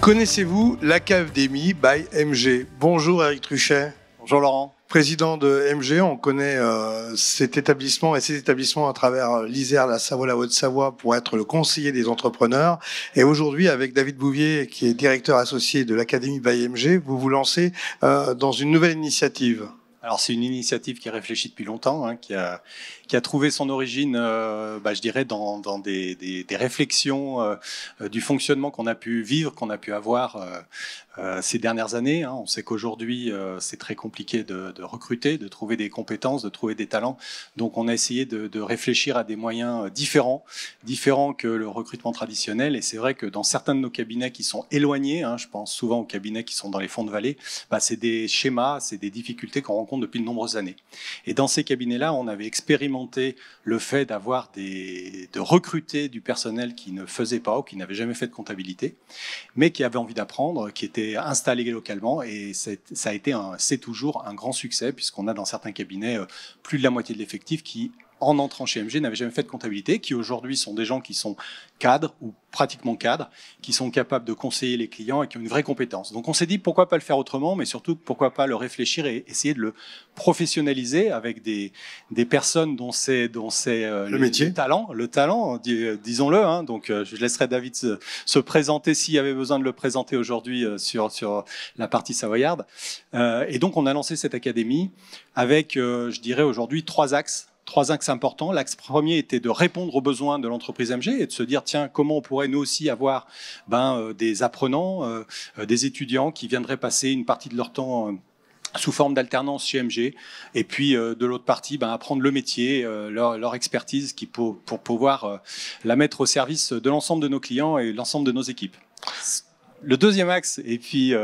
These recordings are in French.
Connaissez-vous l'Académie by MG? Bonjour Eric Truchet. Bonjour Laurent. Président de MG, on connaît cet établissement et ces établissements à travers l'Isère, la Savoie, la Haute-Savoie pour être le conseiller des entrepreneurs. Et aujourd'hui, avec David Bouvier, qui est directeur associé de l'Académie by MG, vous vous lancez dans une nouvelle initiative. Alors c'est une initiative qui est réfléchie depuis longtemps, qui a trouvé son origine, je dirais, dans des réflexions du fonctionnement qu'on a pu vivre, qu'on a pu avoir ces dernières années. On sait qu'aujourd'hui, c'est très compliqué de recruter, de trouver des compétences, de trouver des talents. Donc on a essayé de réfléchir à des moyens différents que le recrutement traditionnel. Et c'est vrai que dans certains de nos cabinets qui sont éloignés, je pense souvent aux cabinets qui sont dans les fonds de vallée, c'est des schémas, c'est des difficultés qu'on rencontre depuis de nombreuses années. Et dans ces cabinets-là, on avait expérimenté le fait de recruter du personnel qui ne faisait pas ou qui n'avait jamais fait de comptabilité, mais qui avait envie d'apprendre, qui était installé localement. Et c'est toujours un grand succès, puisqu'on a dans certains cabinets plus de la moitié de l'effectif qui, en entrant chez MG, n'avaient jamais fait de comptabilité, qui aujourd'hui sont des gens qui sont cadres ou pratiquement cadres, qui sont capables de conseiller les clients et qui ont une vraie compétence. Donc on s'est dit pourquoi pas le faire autrement, mais surtout pourquoi pas le réfléchir et essayer de le professionnaliser avec des personnes dont c'est le métier, le talent, disons-le. Donc je laisserai David se présenter s'il y avait besoin de le présenter aujourd'hui sur la partie savoyarde. Et donc on a lancé cette académie avec, je dirais aujourd'hui, trois axes importants. L'axe premier était de répondre aux besoins de l'entreprise MG et de se dire, tiens, comment on pourrait nous aussi avoir des apprenants, des étudiants qui viendraient passer une partie de leur temps sous forme d'alternance chez MG, et puis de l'autre partie, apprendre le métier, leur expertise pour pouvoir la mettre au service de l'ensemble de nos clients et l'ensemble de nos équipes. Le deuxième axe, et puis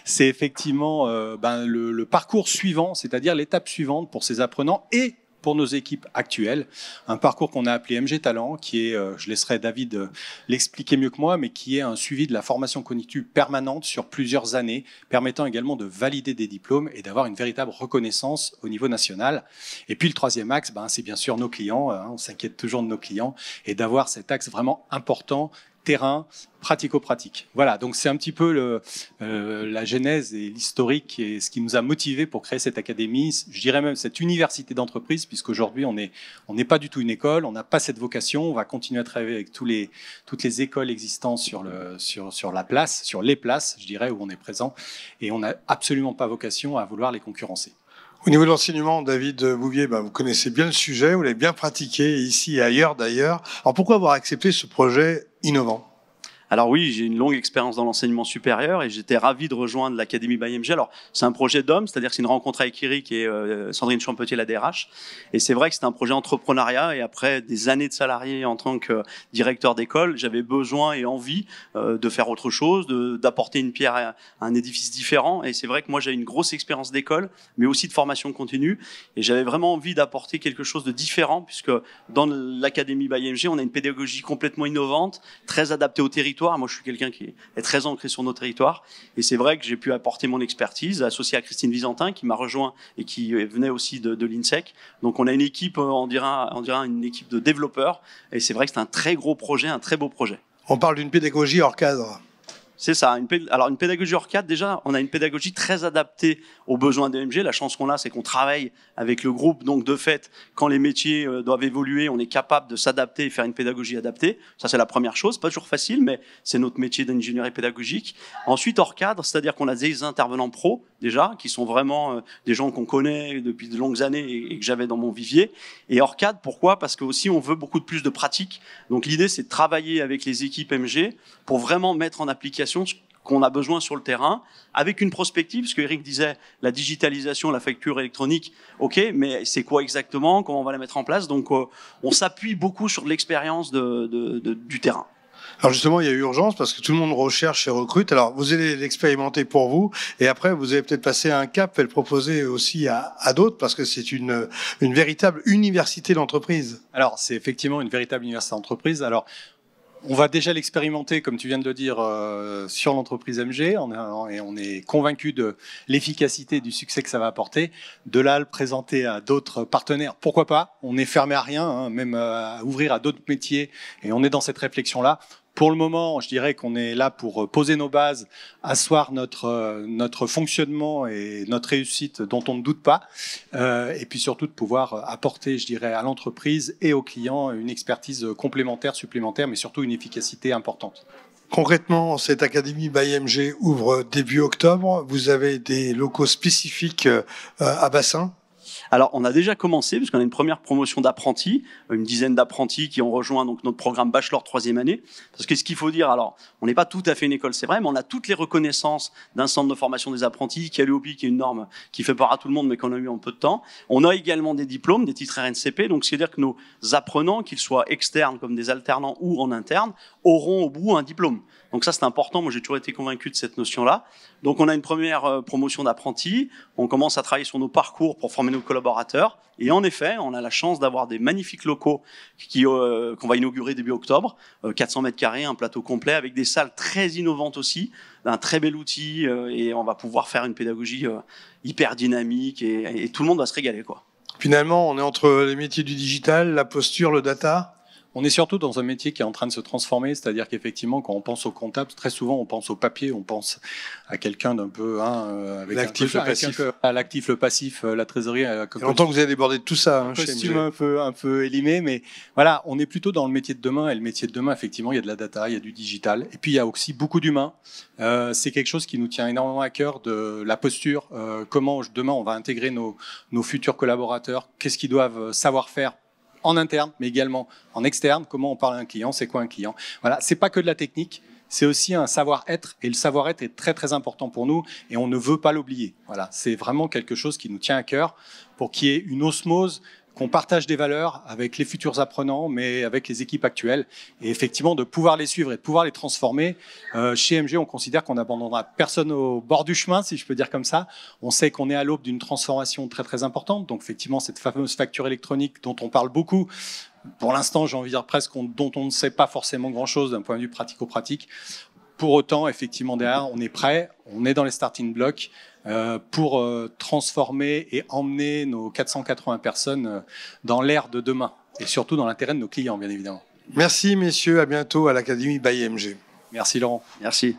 c'est effectivement le parcours suivant, c'est-à-dire l'étape suivante pour ces apprenants et pour nos équipes actuelles, un parcours qu'on a appelé MG Talent, qui est, je laisserai David l'expliquer mieux que moi, mais qui est un suivi de la formation cognitive permanente sur plusieurs années, permettant également de valider des diplômes et d'avoir une véritable reconnaissance au niveau national. Et puis le troisième axe, c'est bien sûr nos clients, on s'inquiète toujours de nos clients, et d'avoir cet axe vraiment important, terrain, pratico-pratique. Voilà, donc c'est un petit peu la genèse et l'historique et ce qui nous a motivés pour créer cette académie, je dirais même cette université d'entreprise, puisqu'aujourd'hui on n'est pas du tout une école, on n'a pas cette vocation, on va continuer à travailler avec toutes les écoles existantes sur les places, je dirais, où on est présent, et on n'a absolument pas vocation à vouloir les concurrencer. Au niveau de l'enseignement, David Bouvier, vous connaissez bien le sujet, vous l'avez bien pratiqué ici et ailleurs d'ailleurs. Alors pourquoi avoir accepté ce projet innovant ? Alors oui, j'ai une longue expérience dans l'enseignement supérieur et j'étais ravi de rejoindre l'Académie by MG. Alors c'est un projet d'homme, c'est-à-dire que c'est une rencontre avec Eric et Sandrine Champetier, la DRH. Et c'est vrai que c'était un projet entrepreneuriat et après des années de salarié en tant que directeur d'école, j'avais besoin et envie de faire autre chose, d'apporter une pierre à un édifice différent. Et c'est vrai que moi j'avais une grosse expérience d'école, mais aussi de formation continue. Et j'avais vraiment envie d'apporter quelque chose de différent puisque dans l'Académie by MG, on a une pédagogie complètement innovante, très adaptée au territoire. Moi, je suis quelqu'un qui est très ancré sur nos territoires. Et c'est vrai que j'ai pu apporter mon expertise, associée à Christine Visantin, qui m'a rejoint et qui venait aussi de l'INSEC. Donc, on a une équipe, on dirait une équipe de développeurs. Et c'est vrai que c'est un très gros projet, un très beau projet. On parle d'une pédagogie hors cadre. C'est ça. Alors, une pédagogie hors cadre, déjà, on a une pédagogie très adaptée aux besoins de MG. La chance qu'on a, c'est qu'on travaille avec le groupe. Donc, de fait, quand les métiers doivent évoluer, on est capable de s'adapter et faire une pédagogie adaptée. Ça, c'est la première chose. Pas toujours facile, mais c'est notre métier d'ingénierie pédagogique. Ensuite, hors cadre, c'est-à-dire qu'on a des intervenants pros, déjà, qui sont vraiment des gens qu'on connaît depuis de longues années et que j'avais dans mon vivier. Et hors cadre, pourquoi ? Parce que aussi, on veut beaucoup plus de pratique. Donc, l'idée, c'est de travailler avec les équipes MG pour vraiment mettre en application ce qu'on a besoin sur le terrain, avec une prospective, parce que Eric disait la digitalisation, la facture électronique, ok, mais c'est quoi exactement, comment on va la mettre en place? Donc on s'appuie beaucoup sur l'expérience du terrain. Alors justement, il y a urgence parce que tout le monde recherche et recrute. Alors vous allez l'expérimenter pour vous et après vous allez peut-être passer un cap et le proposer aussi à d'autres parce que c'est une véritable université d'entreprise. Alors c'est effectivement une véritable université d'entreprise. Alors on va déjà l'expérimenter, comme tu viens de le dire, sur l'entreprise MG, et on est convaincu de l'efficacité, du succès que ça va apporter. De là, le présenter à d'autres partenaires, pourquoi pas ? On n'est fermé à rien, même à ouvrir à d'autres métiers, et on est dans cette réflexion-là. Pour le moment, je dirais qu'on est là pour poser nos bases, asseoir notre fonctionnement et notre réussite dont on ne doute pas, et puis surtout de pouvoir apporter, je dirais, à l'entreprise et aux clients une expertise complémentaire, supplémentaire, mais surtout une efficacité importante. Concrètement, cette académie ByMG ouvre début octobre. Vous avez des locaux spécifiques à Bassin? Alors, on a déjà commencé, parce qu'on a une première promotion d'apprentis, une dizaine d'apprentis qui ont rejoint donc notre programme Bachelor 3e année. Parce que ce qu'il faut dire, alors, on n'est pas tout à fait une école, c'est vrai, mais on a toutes les reconnaissances d'un centre de formation des apprentis, qui est l'UOPI, qui est une norme qui fait peur à tout le monde, mais qu'on a eu en peu de temps. On a également des diplômes, des titres RNCP, donc c'est-à-dire que nos apprenants, qu'ils soient externes comme des alternants ou en interne, auront au bout un diplôme. Donc ça, c'est important. Moi, j'ai toujours été convaincu de cette notion-là. Donc, on a une première promotion d'apprentis. On commence à travailler sur nos parcours pour former nos collaborateurs. Et en effet, on a la chance d'avoir des magnifiques locaux qu'on va inaugurer début octobre. 400 mètres carrés, un plateau complet avec des salles très innovantes aussi, un très bel outil. Et on va pouvoir faire une pédagogie hyper dynamique et tout le monde va se régaler, quoi. Finalement, on est entre les métiers du digital, la posture, le data. On est surtout dans un métier qui est en train de se transformer, c'est-à-dire qu'effectivement, quand on pense au comptable, très souvent, on pense au papier, on pense à quelqu'un d'un peu avec l'actif, le passif, l'actif, le passif, la trésorerie. Il y a longtemps que vous avez débordé de tout ça. Un costume un peu élimé, mais voilà, on est plutôt dans le métier de demain. Et le métier de demain, effectivement, il y a de la data, il y a du digital, et puis il y a aussi beaucoup d'humains. C'est quelque chose qui nous tient énormément à cœur, de la posture. Comment demain on va intégrer nos futurs collaborateurs, qu'est-ce qu'ils doivent savoir faire en interne, mais également en externe. Comment on parle à un client, c'est quoi un client? Voilà, c'est pas que de la technique, c'est aussi un savoir-être, et le savoir-être est très très important pour nous, et on ne veut pas l'oublier. Voilà, c'est vraiment quelque chose qui nous tient à cœur pour qu'il y ait une osmose, qu'on partage des valeurs avec les futurs apprenants, mais avec les équipes actuelles, et effectivement de pouvoir les suivre et de pouvoir les transformer. Chez MG, on considère qu'on n'abandonnera personne au bord du chemin, si je peux dire comme ça. On sait qu'on est à l'aube d'une transformation très très importante, donc effectivement cette fameuse facture électronique dont on parle beaucoup, pour l'instant j'ai envie de dire presque dont on ne sait pas forcément grand-chose d'un point de vue pratico-pratique. Pour autant, effectivement, derrière, on est prêt, on est dans les starting blocks pour transformer et emmener nos 480 personnes dans l'ère de demain et surtout dans l'intérêt de nos clients, bien évidemment. Merci, messieurs. À bientôt à l'Académie ByMG. Merci, Laurent. Merci.